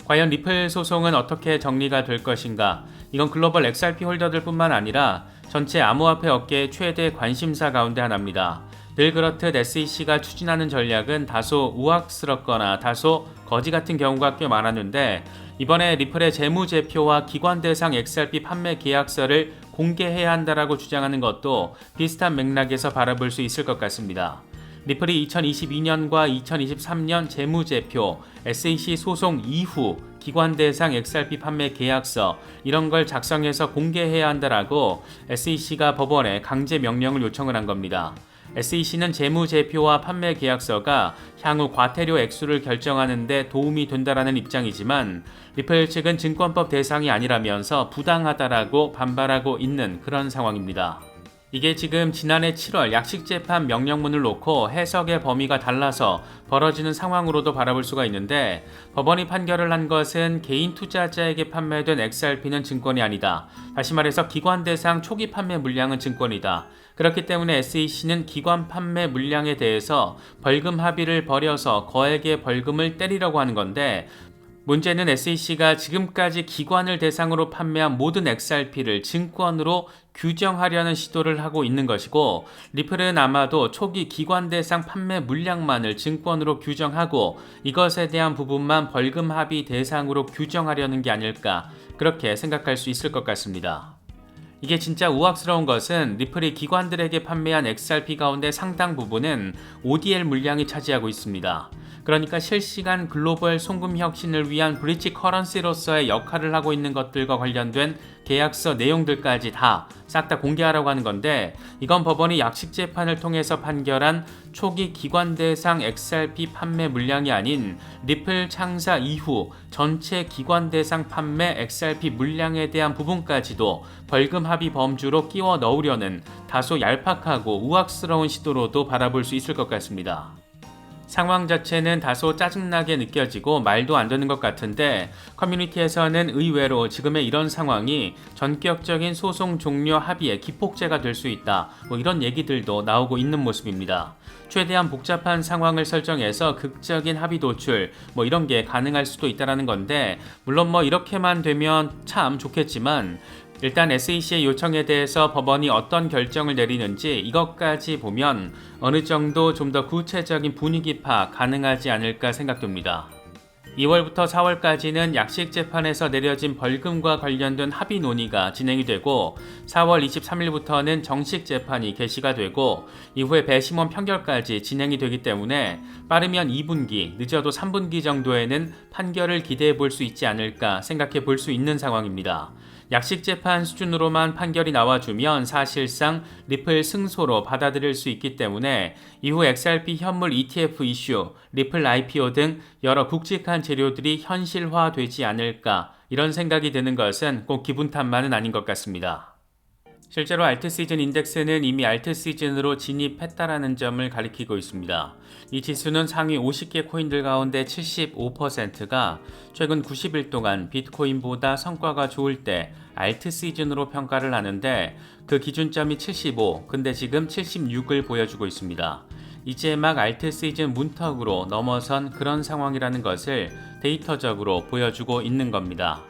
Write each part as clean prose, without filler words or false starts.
과연 리플 소송은 어떻게 정리가 될 것인가? 이건 글로벌 XRP 홀더들뿐만 아니라 전체 암호화폐 업계의 최대 관심사 가운데 하나입니다. 늘 그렇듯 SEC가 추진하는 전략은 다소 우악스럽거나 다소 거지 같은 경우가 꽤 많았는데, 이번에 리플의 재무제표와 기관 대상 XRP 판매 계약서를 공개해야 한다라고 주장하는 것도 비슷한 맥락에서 바라볼 수 있을 것 같습니다. 리플이 2022년과 2023년 재무제표, SEC 소송 이후 기관 대상 XRP 판매 계약서 이런 걸 작성해서 공개해야 한다라고 SEC가 법원에 강제 명령을 요청을 한 겁니다. SEC는 재무제표와 판매 계약서가 향후 과태료 액수를 결정하는 데 도움이 된다라는 입장이지만, 리플 측은 증권법 대상이 아니라면서 부당하다라고 반발하고 있는 그런 상황입니다. 이게 지금 지난해 7월 약식재판 명령문을 놓고 해석의 범위가 달라서 벌어지는 상황으로도 바라볼 수가 있는데, 법원이 판결을 한 것은 개인 투자자에게 판매된 XRP는 증권이 아니다. 다시 말해서 기관 대상 초기 판매 물량은 증권이다. 그렇기 때문에 SEC는 기관 판매 물량에 대해서 벌금 합의를 벌여서 거액의 벌금을 때리려고 하는 건데, 문제는 SEC가 지금까지 기관을 대상으로 판매한 모든 XRP를 증권으로 규정하려는 시도를 하고 있는 것이고, 리플은 아마도 초기 기관 대상 판매 물량만을 증권으로 규정하고 이것에 대한 부분만 벌금 합의 대상으로 규정하려는 게 아닐까, 그렇게 생각할 수 있을 것 같습니다. 이게 진짜 우악스러운 것은 리플이 기관들에게 판매한 XRP 가운데 상당 부분은 ODL 물량이 차지하고 있습니다. 그러니까 실시간 글로벌 송금 혁신을 위한 브릿지 커런시로서의 역할을 하고 있는 것들과 관련된 계약서 내용들까지 다 싹 다 공개하라고 하는 건데, 이건 법원이 약식재판을 통해서 판결한 초기 기관 대상 XRP 판매 물량이 아닌 리플 창사 이후 전체 기관 대상 판매 XRP 물량에 대한 부분까지도 벌금 합의 범주로 끼워 넣으려는 다소 얄팍하고 우악스러운 시도로도 바라볼 수 있을 것 같습니다. 상황 자체는 다소 짜증나게 느껴지고 말도 안 되는 것 같은데, 커뮤니티에서는 의외로 지금의 이런 상황이 전격적인 소송 종료 합의의 기폭제가 될 수 있다, 이런 얘기들도 나오고 있는 모습입니다. 최대한 복잡한 상황을 설정해서 극적인 합의 도출 이런 게 가능할 수도 있다는 건데, 물론 이렇게만 되면 참 좋겠지만, 일단 SEC의 요청에 대해서 법원이 어떤 결정을 내리는지 이것까지 보면 어느 정도 좀 더 구체적인 분위기 파악 가능하지 않을까 생각됩니다. 2월부터 4월까지는 약식재판에서 내려진 벌금과 관련된 합의 논의가 진행이 되고, 4월 23일부터는 정식 재판이 개시가 되고, 이후에 배심원 판결까지 진행이 되기 때문에 빠르면 2분기, 늦어도 3분기 정도에는 판결을 기대해 볼 수 있지 않을까 생각해 볼 수 있는 상황입니다. 약식재판 수준으로만 판결이 나와주면 사실상 리플 승소로 받아들일 수 있기 때문에 이후 XRP 현물 ETF 이슈, 리플 IPO 등 여러 굵직한 재료들이 현실화되지 않을까, 이런 생각이 드는 것은 꼭 기분 탓만은 아닌 것 같습니다. 실제로 알트시즌 인덱스는 이미 알트시즌으로 진입했다라는 점을 가리키고 있습니다. 이 지수는 상위 50개 코인들 가운데 75%가 최근 90일 동안 비트코인보다 성과가 좋을 때 알트시즌으로 평가를 하는데, 그 기준점이 75, 근데 지금 76을 보여주고 있습니다. 이제 막 알트시즌 문턱으로 넘어선 그런 상황이라는 것을 데이터적으로 보여주고 있는 겁니다.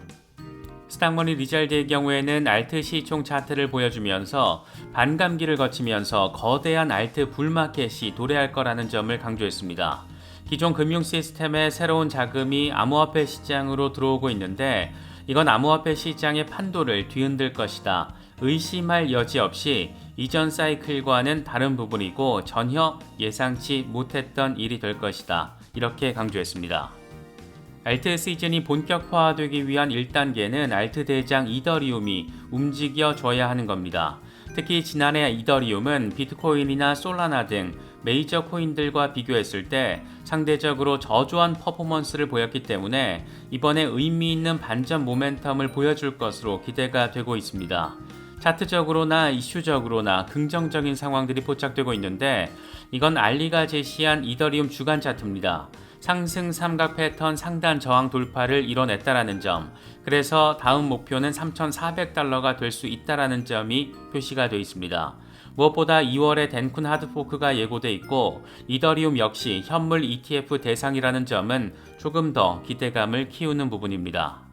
스탁머니 리잘드의 경우에는 알트 시총 차트를 보여주면서 반감기를 거치면서 거대한 알트 불마켓이 도래할 거라는 점을 강조했습니다. 기존 금융 시스템에 새로운 자금이 암호화폐 시장으로 들어오고 있는데, 이건 암호화폐 시장의 판도를 뒤흔들 것이다. 의심할 여지 없이 이전 사이클과는 다른 부분이고 전혀 예상치 못했던 일이 될 것이다. 이렇게 강조했습니다. 알트 시즌이 본격화되기 위한 1단계는 알트 대장 이더리움이 움직여줘야 하는 겁니다. 특히 지난해 이더리움은 비트코인이나 솔라나 등 메이저 코인들과 비교했을 때 상대적으로 저조한 퍼포먼스를 보였기 때문에 이번에 의미 있는 반전 모멘텀을 보여줄 것으로 기대가 되고 있습니다. 차트적으로나 이슈적으로나 긍정적인 상황들이 포착되고 있는데, 이건 알리가 제시한 이더리움 주간 차트입니다. 상승 삼각 패턴 상단 저항 돌파를 이뤄냈다라는 점, 그래서 다음 목표는 $3,400가 될 수 있다라는 점이 표시가 되어 있습니다. 무엇보다 2월에 덴쿤 하드포크가 예고돼 있고 이더리움 역시 현물 ETF 대상이라는 점은 조금 더 기대감을 키우는 부분입니다.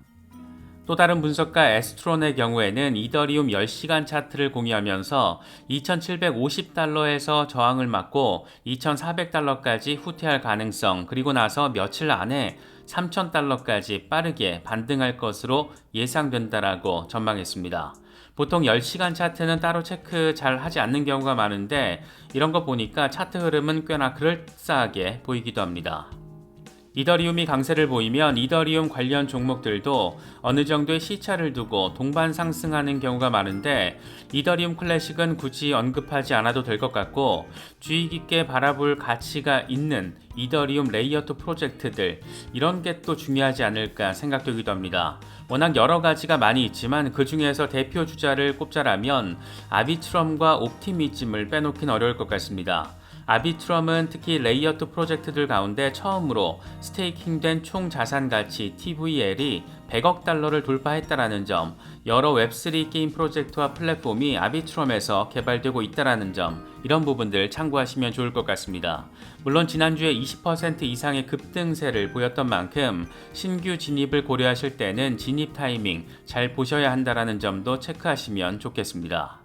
또 다른 분석가 에스트론의 경우에는 이더리움 10시간 차트를 공유하면서 2,750달러에서 저항을 맞고 2,400달러까지 후퇴할 가능성, 그리고 나서 며칠 안에 3,000달러까지 빠르게 반등할 것으로 예상된다라고 전망했습니다. 보통 10시간 차트는 따로 체크 잘 하지 않는 경우가 많은데 이런 거 보니까 차트 흐름은 꽤나 그럴싸하게 보이기도 합니다. 이더리움이 강세를 보이면 이더리움 관련 종목들도 어느 정도의 시차를 두고 동반 상승하는 경우가 많은데 이더리움 클래식은 굳이 언급하지 않아도 될 것 같고 주의 깊게 바라볼 가치가 있는 이더리움 레이어2 프로젝트들 이런 게 또 중요하지 않을까 생각되기도 합니다. 워낙 여러 가지가 많이 있지만 그 중에서 대표 주자를 꼽자라면 아비트럼과 옵티미즘을 빼놓긴 어려울 것 같습니다. 아비트럼은 특히 레이어2 프로젝트들 가운데 처음으로 스테이킹된 총 자산 가치 TVL이 100억 달러를 돌파했다라는 점, 여러 웹3 게임 프로젝트와 플랫폼이 아비트럼에서 개발되고 있다라는 점, 이런 부분들 참고하시면 좋을 것 같습니다. 물론 지난주에 20% 이상의 급등세를 보였던 만큼 신규 진입을 고려하실 때는 진입 타이밍 잘 보셔야 한다라는 점도 체크하시면 좋겠습니다.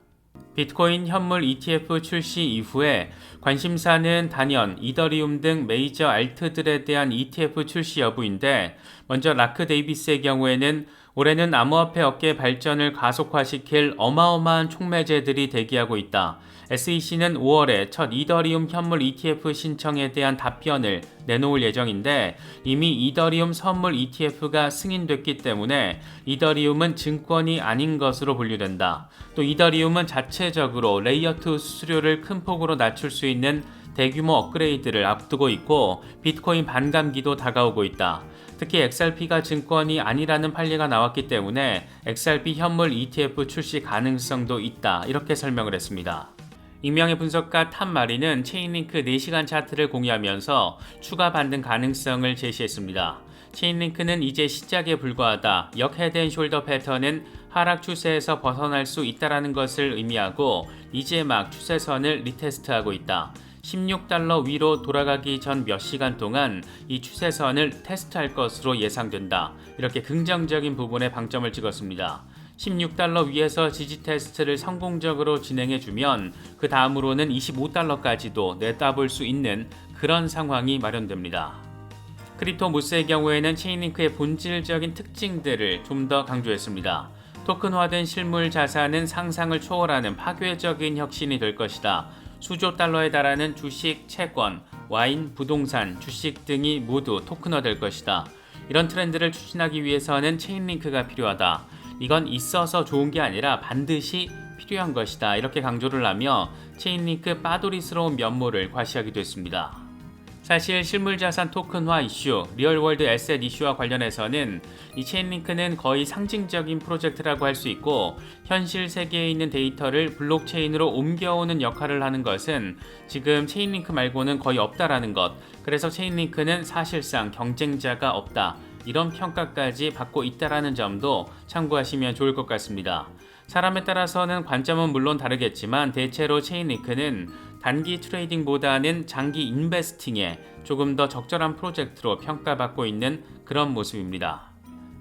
비트코인 현물 ETF 출시 이후에 관심사는 단연 이더리움 등 메이저 알트들에 대한 ETF 출시 여부인데 먼저 라크 데이비스의 경우에는 올해는 암호화폐 업계 발전을 가속화시킬 어마어마한 촉매제들이 대기하고 있다. SEC는 5월에 첫 이더리움 현물 ETF 신청에 대한 답변을 내놓을 예정인데 이미 이더리움 선물 ETF가 승인됐기 때문에 이더리움은 증권이 아닌 것으로 분류된다. 또 이더리움은 자체적으로 레이어2 수수료를 큰 폭으로 낮출 수 있는 대규모 업그레이드를 앞두고 있고 비트코인 반감기도 다가오고 있다. 특히 XRP가 증권이 아니라는 판례가 나왔기 때문에 XRP 현물 ETF 출시 가능성도 있다. 이렇게 설명을 했습니다. 익명의 분석가 탐 마리는 체인링크 4시간 차트를 공유하면서 추가 반등 가능성을 제시했습니다. 체인링크는 이제 시작에 불과하다. 역 헤드앤숄더 패턴은 하락 추세에서 벗어날 수 있다는 것을 의미하고 이제 막 추세선을 리테스트하고 있다. 16달러 위로 돌아가기 전 몇 시간 동안 이 추세선을 테스트할 것으로 예상된다. 이렇게 긍정적인 부분에 방점을 찍었습니다. 16달러 위에서 지지 테스트를 성공적으로 진행해주면 그 다음으로는 25달러까지도 내다볼 수 있는 그런 상황이 마련됩니다. 크립토 무스의 경우에는 체인링크의 본질적인 특징들을 좀 더 강조했습니다. 토큰화된 실물 자산은 상상을 초월하는 파괴적인 혁신이 될 것이다. 수조 달러에 달하는 주식, 채권, 와인, 부동산, 주식 등이 모두 토큰화될 것이다. 이런 트렌드를 추진하기 위해서는 체인링크가 필요하다. 이건 있어서 좋은 게 아니라 반드시 필요한 것이다. 이렇게 강조를 하며 체인링크 빠돌이스러운 면모를 과시하기도 했습니다. 사실 실물자산 토큰화 이슈, 리얼월드 에셋 이슈와 관련해서는 이 체인링크는 거의 상징적인 프로젝트라고 할 수 있고 현실 세계에 있는 데이터를 블록체인으로 옮겨오는 역할을 하는 것은 지금 체인링크 말고는 거의 없다라는 것. 그래서 체인링크는 사실상 경쟁자가 없다. 이런 평가까지 받고 있다라는 점도 참고하시면 좋을 것 같습니다. 사람에 따라서는 관점은 물론 다르겠지만 대체로 체인링크는 단기 트레이딩보다는 장기 인베스팅에 조금 더 적절한 프로젝트로 평가받고 있는 그런 모습입니다.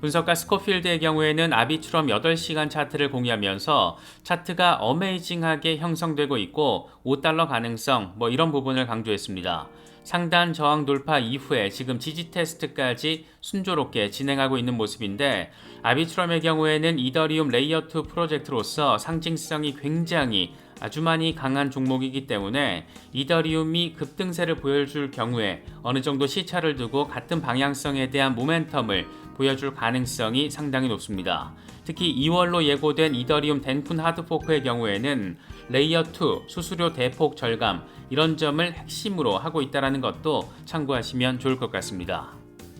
분석가 스코필드의 경우에는 아비트럼 8시간 차트를 공유하면서 차트가 어메이징하게 형성되고 있고 5달러 가능성 이런 부분을 강조했습니다. 상단 저항 돌파 이후에 지금 지지 테스트까지 순조롭게 진행하고 있는 모습인데 아비트럼의 경우에는 이더리움 레이어2 프로젝트로서 상징성이 굉장히 아주 많이 강한 종목이기 때문에 이더리움이 급등세를 보여줄 경우에 어느 정도 시차를 두고 같은 방향성에 대한 모멘텀을 보여줄 가능성이 상당히 높습니다. 특히 2월로 예고된 이더리움 덴쿤 하드포크의 경우에는 레이어2 수수료 대폭 절감 이런 점을 핵심으로 하고 있다는 것도 참고하시면 좋을 것 같습니다.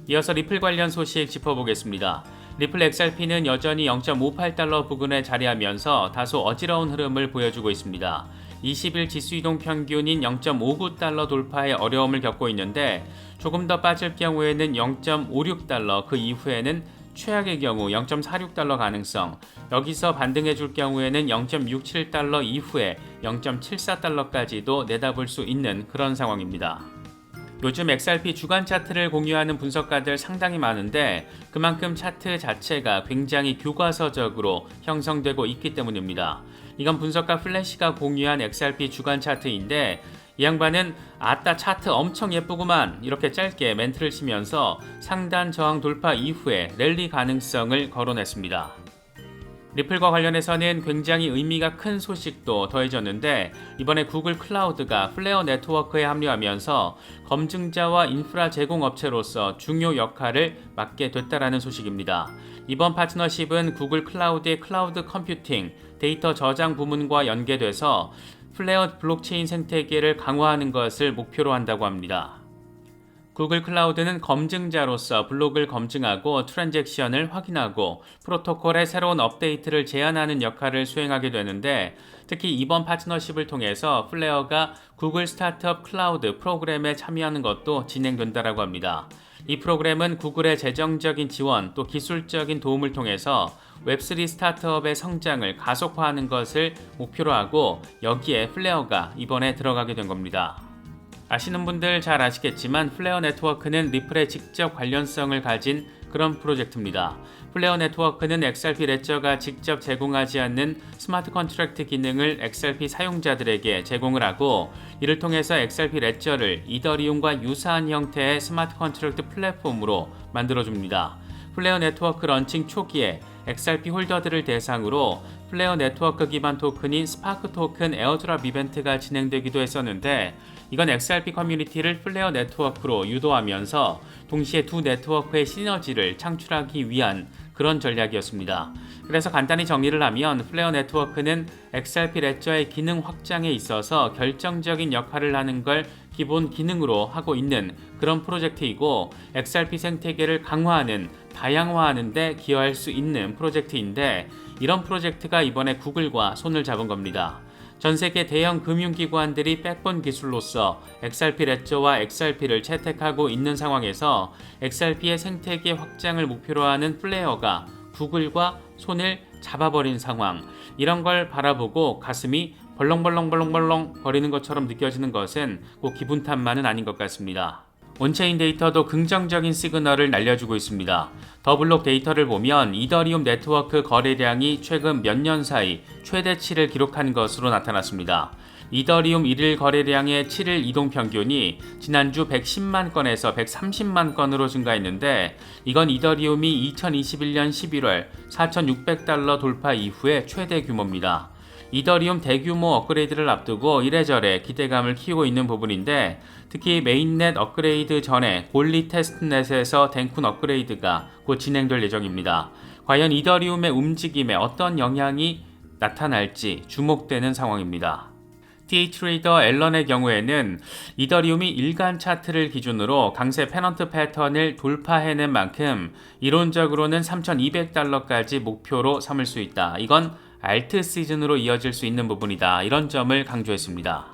이어서 리플 관련 소식 짚어보겠습니다. 리플 XRP는 여전히 0.58달러 부근에 자리하면서 다소 어지러운 흐름을 보여주고 있습니다. 20일 지수이동 평균인 0.59달러 돌파에 어려움을 겪고 있는데 조금 더 빠질 경우에는 0.56달러 그 이후에는 최악의 경우 0.46달러 가능성, 여기서 반등해 줄 경우에는 0.67달러 이후에 0.74달러까지도 내다볼 수 있는 그런 상황입니다. 요즘 XRP 주간 차트를 공유하는 분석가들 상당히 많은데 그만큼 차트 자체가 굉장히 교과서적으로 형성되고 있기 때문입니다. 이건 분석가 플래시가 공유한 XRP 주간 차트인데 이 양반은 아따 차트 엄청 예쁘구만 이렇게 짧게 멘트를 치면서 상단 저항 돌파 이후에 랠리 가능성을 거론했습니다. 리플과 관련해서는 굉장히 의미가 큰 소식도 더해졌는데 이번에 구글 클라우드가 플레어 네트워크에 합류하면서 검증자와 인프라 제공업체로서 중요 역할을 맡게 됐다라는 소식입니다. 이번 파트너십은 구글 클라우드의 클라우드 컴퓨팅, 데이터 저장 부문과 연계돼서 플레어 블록체인 생태계를 강화하는 것을 목표로 한다고 합니다. 구글 클라우드는 검증자로서 블록을 검증하고 트랜잭션을 확인하고 프로토콜의 새로운 업데이트를 제안하는 역할을 수행하게 되는데 특히 이번 파트너십을 통해서 플레어가 구글 스타트업 클라우드 프로그램에 참여하는 것도 진행된다고 합니다. 이 프로그램은 구글의 재정적인 지원 또 기술적인 도움을 통해서 웹3 스타트업의 성장을 가속화하는 것을 목표로 하고 여기에 플레어가 이번에 들어가게 된 겁니다. 아시는 분들 잘 아시겠지만 플레어 네트워크는 리플에 직접 관련성을 가진 그런 프로젝트입니다. 플레어 네트워크는 XRP 레저가 직접 제공하지 않는 스마트 컨트랙트 기능을 XRP 사용자들에게 제공을 하고 이를 통해서 XRP 레저를 이더리움과 유사한 형태의 스마트 컨트랙트 플랫폼으로 만들어줍니다. 플레어 네트워크 런칭 초기에 XRP 홀더들을 대상으로 플레어 네트워크 기반 토큰인 스파크 토큰 에어드랍 이벤트가 진행되기도 했었는데 이건 XRP 커뮤니티를 플레어 네트워크로 유도하면서 동시에 두 네트워크의 시너지를 창출하기 위한 그런 전략이었습니다. 그래서 간단히 정리를 하면 플레어 네트워크는 XRP 레저의 기능 확장에 있어서 결정적인 역할을 하는 걸 기본 기능으로 하고 있는 그런 프로젝트이고 XRP 생태계를 강화하는, 다양화하는 데 기여할 수 있는 프로젝트인데 이런 프로젝트가 이번에 구글과 손을 잡은 겁니다. 전 세계 대형 금융기관들이 백본 기술로서 XRP 레저와 XRP를 채택하고 있는 상황에서 XRP의 생태계 확장을 목표로 하는 플레이어가 구글과 손을 잡아버린 상황, 이런 걸 바라보고 가슴이 벌렁벌렁 거리는 것처럼 느껴지는 것은 꼭 기분 탓만은 아닌 것 같습니다. 온체인 데이터도 긍정적인 시그널을 날려주고 있습니다. 더블록 데이터를 보면 이더리움 네트워크 거래량이 최근 몇 년 사이 최대치를 기록한 것으로 나타났습니다. 이더리움 1일 거래량의 7일 이동 평균이 지난주 110만 건에서 130만 건으로 증가했는데 이건 이더리움이 2021년 11월 4,600달러 돌파 이후의 최대 규모입니다. 이더리움 대규모 업그레이드를 앞두고 이래저래 기대감을 키우고 있는 부분인데 특히 메인넷 업그레이드 전에 골리 테스트넷에서 덴쿤 업그레이드가 곧 진행될 예정입니다. 과연 이더리움의 움직임에 어떤 영향이 나타날지 주목되는 상황입니다. THtrader 앨런의 경우에는 이더리움이 일간 차트를 기준으로 강세 페넌트 패턴을 돌파해낸 만큼 이론적으로는 3,200달러까지 목표로 삼을 수 있다. 이건 알트 시즌으로 이어질 수 있는 부분이다. 이런 점을 강조했습니다.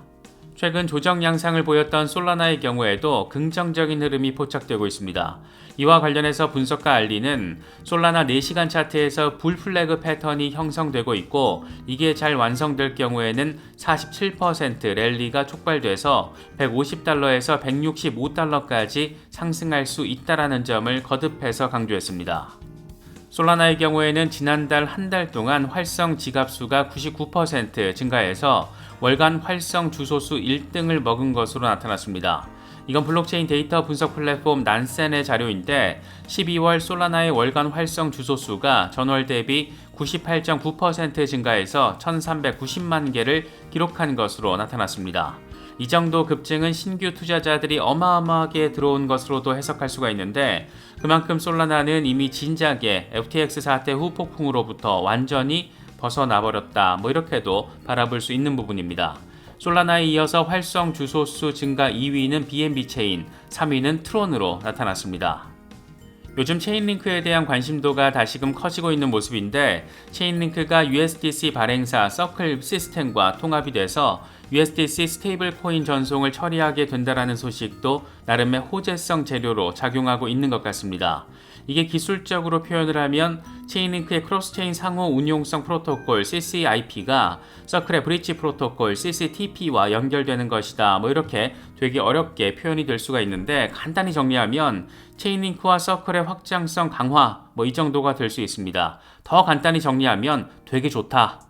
최근 조정 양상을 보였던 솔라나의 경우에도 긍정적인 흐름이 포착되고 있습니다. 이와 관련해서 분석가 알리는 솔라나 4시간 차트에서 불 플래그 패턴이 형성되고 있고 이게 잘 완성될 경우에는 47% 랠리가 촉발돼서 150달러에서 165달러까지 상승할 수 있다는 점을 거듭해서 강조했습니다. 솔라나의 경우에는 지난달 한 달 동안 활성 지갑수가 99% 증가해서 월간 활성 주소수 1등을 먹은 것으로 나타났습니다. 이건 블록체인 데이터 분석 플랫폼 난센의 자료인데 12월 솔라나의 월간 활성 주소수가 전월 대비 98.9% 증가해서 1390만 개를 기록한 것으로 나타났습니다. 이 정도 급증은 신규 투자자들이 어마어마하게 들어온 것으로도 해석할 수가 있는데 그만큼 솔라나는 이미 진작에 FTX 사태 후 폭풍으로부터 완전히 벗어나버렸다 이렇게도 바라볼 수 있는 부분입니다. 솔라나에 이어서 활성 주소수 증가 2위는 BNB 체인, 3위는 트론으로 나타났습니다. 요즘 체인링크에 대한 관심도가 다시금 커지고 있는 모습인데 체인링크가 USDC 발행사 서클 시스템과 통합이 돼서 USDC 스테이블 코인 전송을 처리하게 된다는 소식도 나름의 호재성 재료로 작용하고 있는 것 같습니다. 이게 기술적으로 표현을 하면 체인링크의 크로스체인 상호 운용성 프로토콜 CCIP가 서클의 브릿지 프로토콜 CCTP와 연결되는 것이다. 이렇게 되게 어렵게 표현이 될 수가 있는데 간단히 정리하면 체인링크와 서클의 확장성 강화 이 정도가 될 수 있습니다. 더 간단히 정리하면 되게 좋다.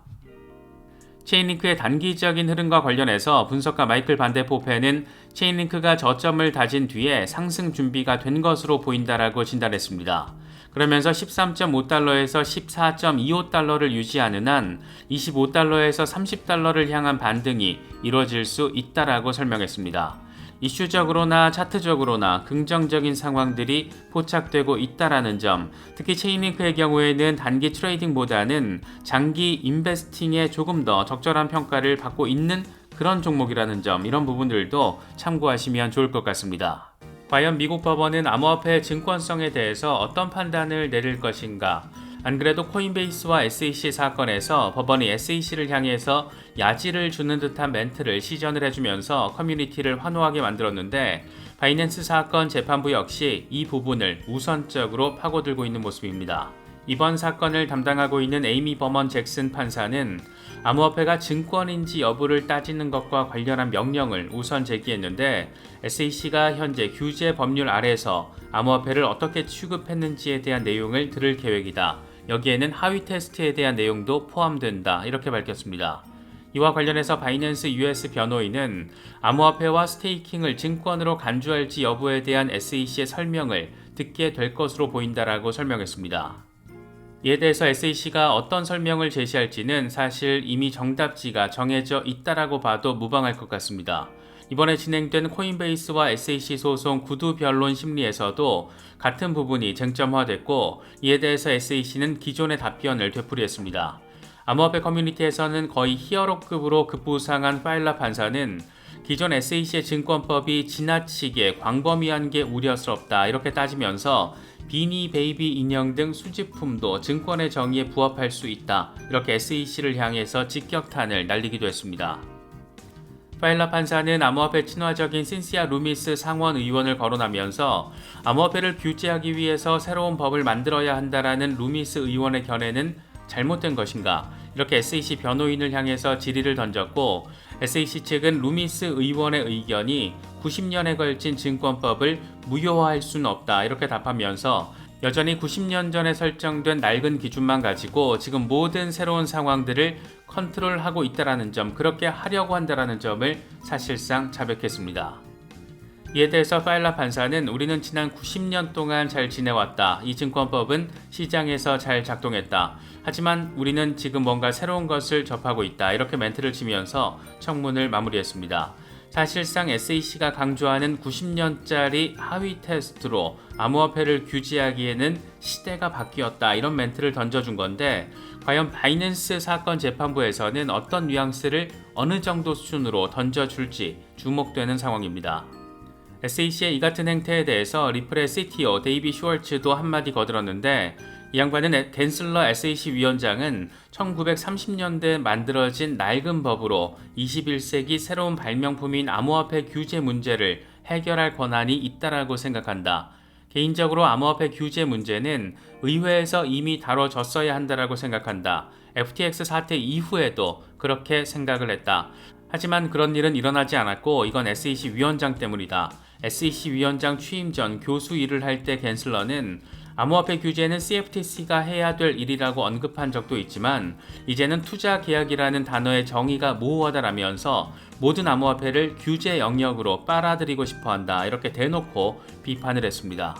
체인링크의 단기적인 흐름과 관련해서 분석가 마이클 반데포페는 체인링크가 저점을 다진 뒤에 상승 준비가 된 것으로 보인다라고 진단했습니다. 그러면서 13.5달러에서 14.25달러를 유지하는 한 25달러에서 30달러를 향한 반등이 이루어질 수 있다라고 설명했습니다. 이슈적으로나 차트적으로나 긍정적인 상황들이 포착되고 있다라는 점, 특히 체인링크의 경우에는 단기 트레이딩보다는 장기 인베스팅에 조금 더 적절한 평가를 받고 있는 그런 종목이라는 점, 이런 부분들도 참고하시면 좋을 것 같습니다. 과연 미국 법원은 암호화폐 증권성에 대해서 어떤 판단을 내릴 것인가? 안 그래도 코인베이스와 SEC 사건에서 법원이 SEC를 향해서 야지를 주는 듯한 멘트를 시전을 해주면서 커뮤니티를 환호하게 만들었는데, 바이낸스 사건 재판부 역시 이 부분을 우선적으로 파고들고 있는 모습입니다. 이번 사건을 담당하고 있는 에이미 버먼 잭슨 판사는 암호화폐가 증권인지 여부를 따지는 것과 관련한 명령을 우선 제기했는데, SEC가 현재 규제 법률 아래서 암호화폐를 어떻게 취급했는지에 대한 내용을 들을 계획이다. 여기에는 하위 테스트에 대한 내용도 포함된다. 이렇게 밝혔습니다. 이와 관련해서 바이낸스 US 변호인은 암호화폐와 스테이킹을 증권으로 간주할지 여부에 대한 SEC의 설명을 듣게 될 것으로 보인다라고 설명했습니다. 이에 대해서 SEC가 어떤 설명을 제시할지는 사실 이미 정답지가 정해져 있다라고 봐도 무방할 것 같습니다. 이번에 진행된 코인베이스와 SEC 소송 구두 변론 심리에서도 같은 부분이 쟁점화됐고, 이에 대해서 SEC는 기존의 답변을 되풀이했습니다. 암호화폐 커뮤니티에서는 거의 히어로급으로 급부상한 파일라 판사는 기존 SEC의 증권법이 지나치게 광범위한 게 우려스럽다, 이렇게 따지면서 비니 베이비 인형 등 수집품도 증권의 정의에 부합할 수 있다, 이렇게 SEC를 향해서 직격탄을 날리기도 했습니다. 파일라 판사는 암호화폐 친화적인 신시아 루미스 상원 의원을 거론하면서 암호화폐를 규제하기 위해서 새로운 법을 만들어야 한다라는 루미스 의원의 견해는 잘못된 것인가, 이렇게 SEC 변호인을 향해서 질의를 던졌고, SEC 측은 루미스 의원의 의견이 90년에 걸친 증권법을 무효화할 수는 없다, 이렇게 답하면서 여전히 90년 전에 설정된 낡은 기준만 가지고 지금 모든 새로운 상황들을 컨트롤하고 있다라는 점, 그렇게 하려고 한다라는 점을 사실상 자백했습니다. 이에 대해서 파일라 판사는 우리는 지난 90년 동안 잘 지내왔다. 이 증권법은 시장에서 잘 작동했다. 하지만 우리는 지금 뭔가 새로운 것을 접하고 있다. 이렇게 멘트를 치면서 청문을 마무리했습니다. 사실상 SEC가 강조하는 90년짜리 하위 테스트로 암호화폐를 규제하기에는 시대가 바뀌었다, 이런 멘트를 던져준 건데, 과연 바이낸스 사건 재판부에서는 어떤 뉘앙스를 어느 정도 수준으로 던져줄지 주목되는 상황입니다. SEC의 이 같은 행태에 대해서 리플의 CTO 데이비 슈월츠도 한마디 거들었는데, 이 양반은 겐슬러 SEC 위원장은 1930년대에 만들어진 낡은 법으로 21세기 새로운 발명품인 암호화폐 규제 문제를 해결할 권한이 있다라고 생각한다. 개인적으로 암호화폐 규제 문제는 의회에서 이미 다뤄졌어야 한다라고 생각한다. FTX 사태 이후에도 그렇게 생각을 했다. 하지만 그런 일은 일어나지 않았고 이건 SEC 위원장 때문이다. SEC 위원장 취임 전 교수 일을 할 때 겐슬러는 암호화폐 규제는 CFTC가 해야 될 일이라고 언급한 적도 있지만 이제는 투자 계약이라는 단어의 정의가 모호하다라면서 모든 암호화폐를 규제 영역으로 빨아들이고 싶어한다, 이렇게 대놓고 비판을 했습니다.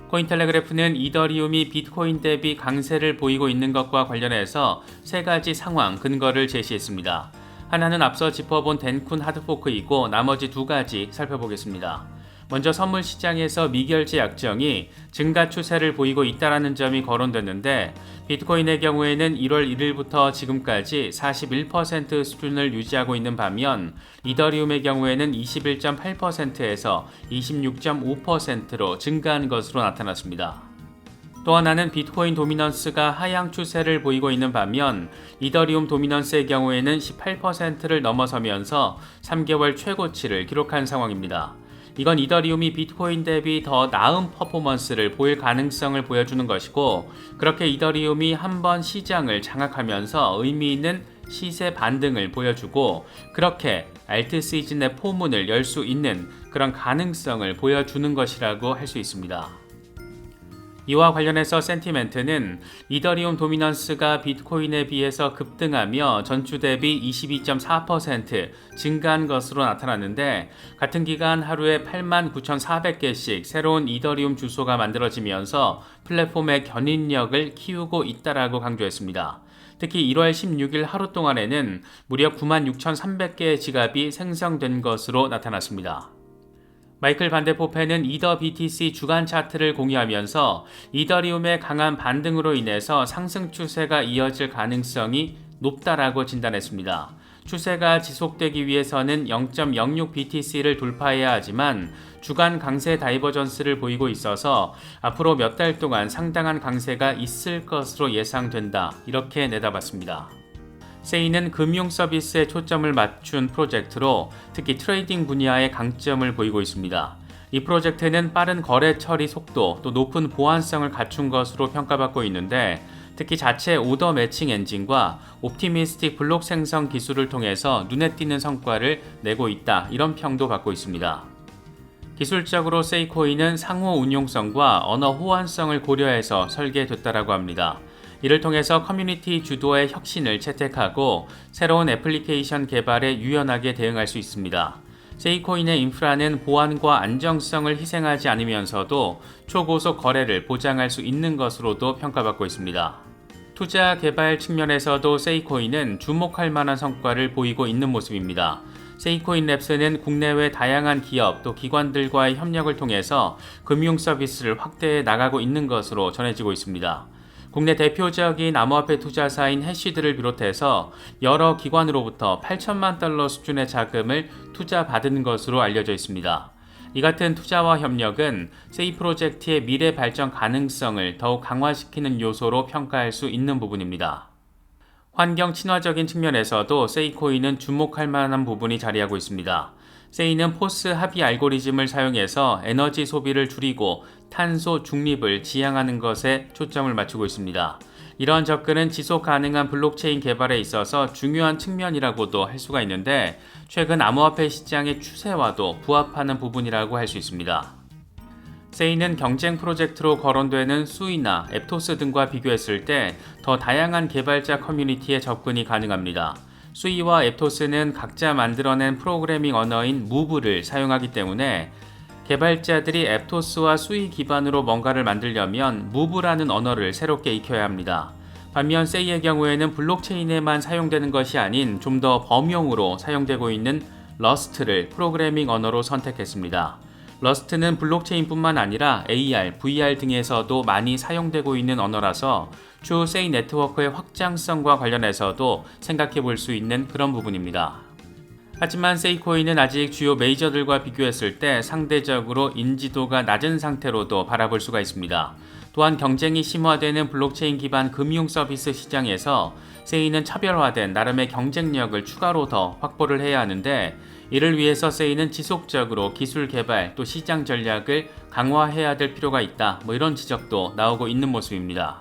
코인텔레그래프는 이더리움이 비트코인 대비 강세를 보이고 있는 것과 관련해서 세 가지 상황 근거를 제시했습니다. 하나는 앞서 짚어본 덴쿤 하드포크이고 나머지 두 가지 살펴보겠습니다. 먼저 선물 시장에서 미결제 약정이 증가 추세를 보이고 있다는 점이 거론됐는데, 비트코인의 경우에는 1월 1일부터 지금까지 41% 수준을 유지하고 있는 반면 이더리움의 경우에는 21.8%에서 26.5%로 증가한 것으로 나타났습니다. 또 하나는 비트코인 도미넌스가 하향 추세를 보이고 있는 반면 이더리움 도미넌스의 경우에는 18%를 넘어서면서 3개월 최고치를 기록한 상황입니다. 이건 이더리움이 비트코인 대비 더 나은 퍼포먼스를 보일 가능성을 보여주는 것이고, 그렇게 이더리움이 한번 시장을 장악하면서 의미 있는 시세 반등을 보여주고, 그렇게 알트 시즌의 포문을 열 수 있는 그런 가능성을 보여주는 것이라고 할 수 있습니다. 이와 관련해서 센티멘트는 이더리움 도미넌스가 비트코인에 비해서 급등하며 전주 대비 22.4% 증가한 것으로 나타났는데, 같은 기간 하루에 89,400개씩 새로운 이더리움 주소가 만들어지면서 플랫폼의 견인력을 키우고 있다라고 강조했습니다. 특히 1월 16일 하루 동안에는 무려 96,300개의 지갑이 생성된 것으로 나타났습니다. 마이클 반데포펜은 이더 BTC 주간 차트를 공유하면서 이더리움의 강한 반등으로 인해서 상승 추세가 이어질 가능성이 높다라고 진단했습니다. 추세가 지속되기 위해서는 0.06 BTC를 돌파해야 하지만 주간 강세 다이버전스를 보이고 있어서 앞으로 몇 달 동안 상당한 강세가 있을 것으로 예상된다, 이렇게 내다봤습니다. 세이는 금융 서비스에 초점을 맞춘 프로젝트로 특히 트레이딩 분야에 강점을 보이고 있습니다. 이 프로젝트는 빠른 거래 처리 속도, 또 높은 보안성을 갖춘 것으로 평가받고 있는데, 특히 자체 오더 매칭 엔진과 옵티미스틱 블록 생성 기술을 통해서 눈에 띄는 성과를 내고 있다, 이런 평도 받고 있습니다. 기술적으로 세이코인은 상호 운용성과 언어 호환성을 고려해서 설계됐다라고 합니다. 이를 통해서 커뮤니티 주도의 혁신을 채택하고 새로운 애플리케이션 개발에 유연하게 대응할 수 있습니다. 세이코인의 인프라는 보안과 안정성을 희생하지 않으면서도 초고속 거래를 보장할 수 있는 것으로도 평가받고 있습니다. 투자 개발 측면에서도 세이코인은 주목할 만한 성과를 보이고 있는 모습입니다. 세이코인 랩스는 국내외 다양한 기업 또 기관들과의 협력을 통해서 금융 서비스를 확대해 나가고 있는 것으로 전해지고 있습니다. 국내 대표적인 암호화폐 투자사인 해시드를 비롯해서 여러 기관으로부터 8천만 달러 수준의 자금을 투자받은 것으로 알려져 있습니다. 이 같은 투자와 협력은 세이 프로젝트의 미래 발전 가능성을 더욱 강화시키는 요소로 평가할 수 있는 부분입니다. 환경 친화적인 측면에서도 세이코인은 주목할 만한 부분이 자리하고 있습니다. 세이는 포스 합의 알고리즘을 사용해서 에너지 소비를 줄이고 탄소 중립을 지향하는 것에 초점을 맞추고 있습니다. 이러한 접근은 지속 가능한 블록체인 개발에 있어서 중요한 측면이라고도 할 수가 있는데, 최근 암호화폐 시장의 추세와도 부합하는 부분이라고 할 수 있습니다. 세이는 경쟁 프로젝트로 거론되는 수이나 앱토스 등과 비교했을 때 더 다양한 개발자 커뮤니티에 접근이 가능합니다. 수이와 앱토스는 각자 만들어낸 프로그래밍 언어인 무브를 사용하기 때문에 개발자들이 앱토스와 수이 기반으로 뭔가를 만들려면 무브라는 언어를 새롭게 익혀야 합니다. 반면 세이의 경우에는 블록체인에만 사용되는 것이 아닌 좀 더 범용으로 사용되고 있는 러스트를 프로그래밍 언어로 선택했습니다. 러스트는 블록체인뿐만 아니라 AR, VR 등에서도 많이 사용되고 있는 언어라서 추후 세이 네트워크의 확장성과 관련해서도 생각해 볼 수 있는 그런 부분입니다. 하지만 세이코인은 아직 주요 메이저들과 비교했을 때 상대적으로 인지도가 낮은 상태로도 바라볼 수가 있습니다. 또한 경쟁이 심화되는 블록체인 기반 금융 서비스 시장에서 세이는 차별화된 나름의 경쟁력을 추가로 더 확보를 해야 하는데, 이를 위해서 세이는 지속적으로 기술 개발 또 시장 전략을 강화해야 될 필요가 있다, 이런 지적도 나오고 있는 모습입니다.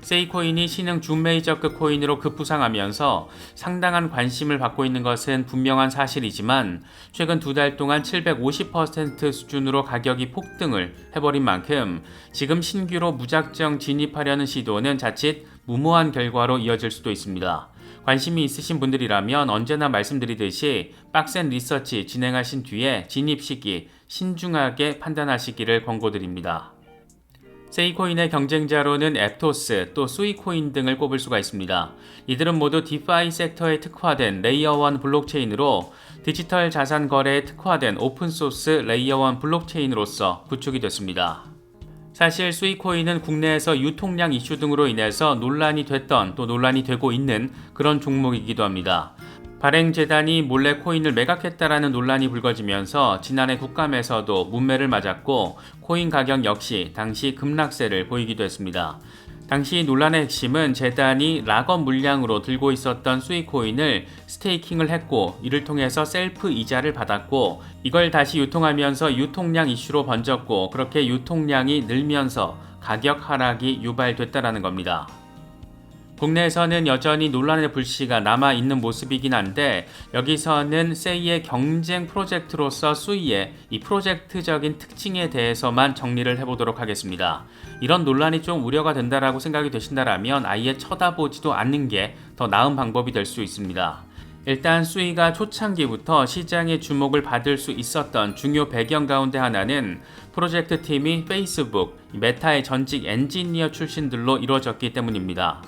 세이코인이 신흥 준메이저급 코인으로 급부상하면서 상당한 관심을 받고 있는 것은 분명한 사실이지만, 최근 두 달 동안 750% 수준으로 가격이 폭등을 해버린 만큼 지금 신규로 무작정 진입하려는 시도는 자칫 무모한 결과로 이어질 수도 있습니다. 관심이 있으신 분들이라면 언제나 말씀드리듯이 빡센 리서치 진행하신 뒤에 진입 시기 신중하게 판단하시기를 권고드립니다. 세이코인의 경쟁자로는 앱토스, 또 수이코인 등을 꼽을 수가 있습니다. 이들은 모두 디파이 섹터에 특화된 레이어 1 블록체인으로 디지털 자산 거래에 특화된 오픈소스 레이어 1 블록체인으로서 구축이 됐습니다. 사실 수이코인은 국내에서 유통량 이슈 등으로 인해서 논란이 됐던 또 논란이 되고 있는 그런 종목이기도 합니다. 발행재단이 몰래 코인을 매각했다라는 논란이 불거지면서 지난해 국감에서도 문매를 맞았고 코인 가격 역시 당시 급락세를 보이기도 했습니다. 당시 논란의 핵심은 재단이 락업 물량으로 들고 있었던 수익코인을 스테이킹을 했고 이를 통해서 셀프 이자를 받았고 이걸 다시 유통하면서 유통량 이슈로 번졌고 그렇게 유통량이 늘면서 가격 하락이 유발됐다는 겁니다. 국내에서는 여전히 논란의 불씨가 남아있는 모습이긴 한데 여기서는 세이의 경쟁 프로젝트로서 수이의 이 프로젝트적인 특징에 대해서만 정리를 해보도록 하겠습니다. 이런 논란이 좀 우려가 된다라고 생각이 되신다라면 아예 쳐다보지도 않는 게 더 나은 방법이 될 수 있습니다. 일단 수이가 초창기부터 시장의 주목을 받을 수 있었던 중요 배경 가운데 하나는 프로젝트 팀이 페이스북, 메타의 전직 엔지니어 출신들로 이루어졌기 때문입니다.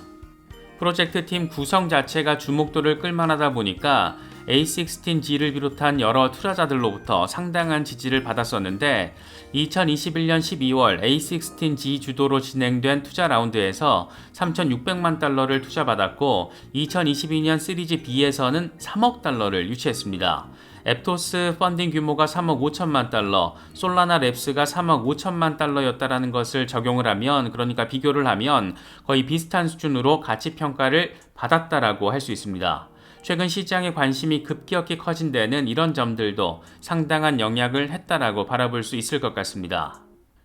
프로젝트 팀 구성 자체가 주목도를 끌만하다 보니까 A16G를 비롯한 여러 투자자들로부터 상당한 지지를 받았었는데 2021년 12월 A16G 주도로 진행된 투자 라운드에서 3,600만 달러를 투자받았고 2022년 시리즈 B에서는 3억 달러를 유치했습니다. 앱토스 펀딩 규모가 3억 5천만 달러, 솔라나 랩스가 3억 5천만 달러였다라는 것을 적용을 하면 그러니까 비교를 하면 거의 비슷한 수준으로 가치 평가를 받았다라고 할 수 있습니다. 최근 시장의 관심이 급격히 커진 데는 이런 점들도 상당한 영향을 했다라고 바라볼 수 있을 것 같습니다.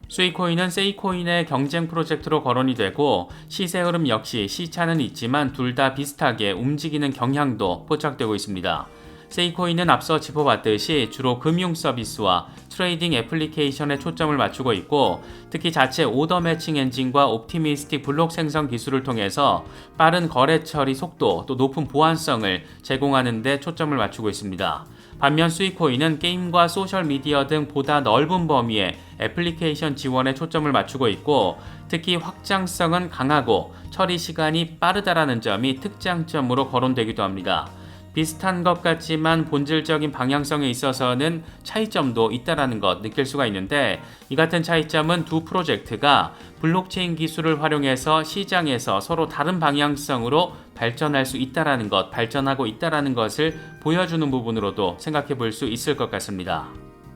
수이코인은 세이코인의 경쟁 프로젝트로 거론이 되고 시세 흐름 역시 시차는 있지만 둘 다 비슷하게 움직이는 경향도 포착되고 있습니다. 세이코인은 앞서 짚어봤듯이 주로 금융 서비스와 트레이딩 애플리케이션에 초점을 맞추고 있고 특히 자체 오더 매칭 엔진과 옵티미스틱 블록 생성 기술을 통해서 빠른 거래 처리 속도 또 높은 보안성을 제공하는 데 초점을 맞추고 있습니다. 반면 수이코인은 게임과 소셜미디어 등 보다 넓은 범위의 애플리케이션 지원에 초점을 맞추고 있고 특히 확장성은 강하고 처리 시간이 빠르다라는 점이 특장점으로 거론되기도 합니다. 비슷한 것 같지만 본질적인 방향성에 있어서는 차이점도 있다는 것 느낄 수가 있는데 이 같은 차이점은 두 프로젝트가 블록체인 기술을 활용해서 시장에서 서로 다른 방향성으로 발전할 수 있다는 것, 발전하고 있다는 것을 보여주는 부분으로도 생각해 볼 수 있을 것 같습니다.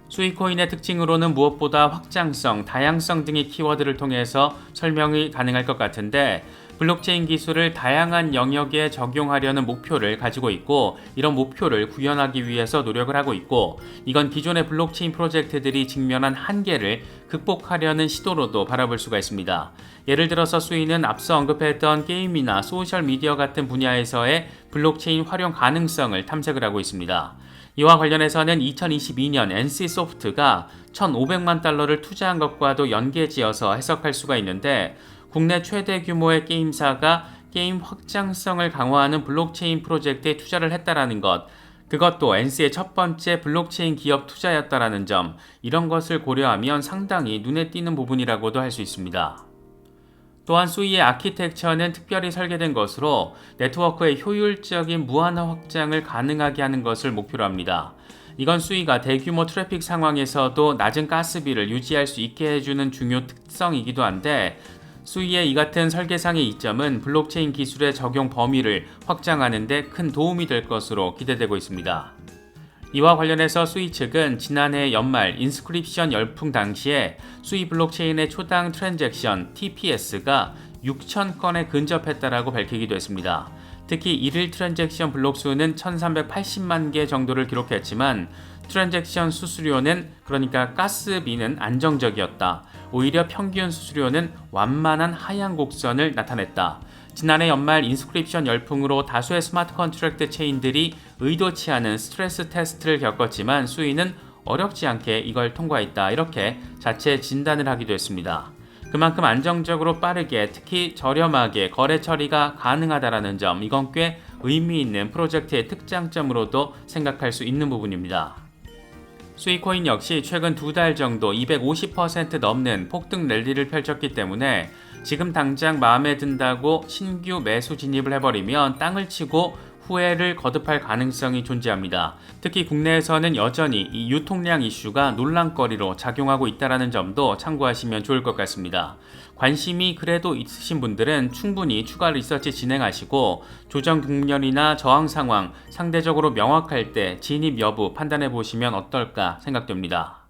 수이코인의 특징으로는 무엇보다 확장성, 다양성 등의 키워드를 통해서 설명이 가능할 것 같은데 블록체인 기술을 다양한 영역에 적용하려는 목표를 가지고 있고 이런 목표를 구현하기 위해서 노력을 하고 있고 이건 기존의 블록체인 프로젝트들이 직면한 한계를 극복하려는 시도로도 바라볼 수가 있습니다. 예를 들어서 수이는 앞서 언급했던 게임이나 소셜미디어 같은 분야에서의 블록체인 활용 가능성을 탐색을 하고 있습니다. 이와 관련해서는 2022년 NC소프트가 1,500만 달러를 투자한 것과도 연계지어서 해석할 수가 있는데 국내 최대 규모의 게임사가 게임 확장성을 강화하는 블록체인 프로젝트에 투자를 했다라는 것, 그것도 NC의 첫 번째 블록체인 기업 투자였다라는 점, 이런 것을 고려하면 상당히 눈에 띄는 부분이라고도 할 수 있습니다. 또한 수이의 아키텍처는 특별히 설계된 것으로 네트워크의 효율적인 무한화 확장을 가능하게 하는 것을 목표로 합니다. 이건 수이가 대규모 트래픽 상황에서도 낮은 가스비를 유지할 수 있게 해주는 중요 특성이기도 한데 수이의 이 같은 설계상의 이점은 블록체인 기술의 적용 범위를 확장하는 데 큰 도움이 될 것으로 기대되고 있습니다. 이와 관련해서 수이 측은 지난해 연말 인스크립션 열풍 당시에 수이 블록체인의 초당 트랜잭션 TPS가 6,000건에 근접했다라고 밝히기도 했습니다. 특히 1일 트랜잭션 블록 수는 1,380만 개 정도를 기록했지만 트랜잭션 수수료는 그러니까 가스비는 안정적이었다. 오히려 평균 수수료는 완만한 하향 곡선을 나타냈다. 지난해 연말 인스크립션 열풍으로 다수의 스마트 컨트랙트 체인들이 의도치 않은 스트레스 테스트를 겪었지만 수이는 어렵지 않게 이걸 통과했다. 이렇게 자체 진단을 하기도 했습니다. 그만큼 안정적으로 빠르게 특히 저렴하게 거래 처리가 가능하다는 점, 이건 꽤 의미 있는 프로젝트의 특장점으로도 생각할 수 있는 부분입니다. 수이코인 역시 최근 2달 정도 250% 넘는 폭등 랠리를 펼쳤기 때문에 지금 당장 마음에 든다고 신규 매수 진입을 해버리면 땅을 치고 후회를 거듭할 가능성이 존재합니다. 특히 국내에서는 여전히 이 유통량 이슈가 논란거리로 작용하고 있다는 점도 참고하시면 좋을 것 같습니다. 관심이 그래도 있으신 분들은 충분히 추가 리서치 진행하시고 조정 국면이나 저항 상황 상대적으로 명확할 때 진입 여부 판단해 보시면 어떨까 생각됩니다.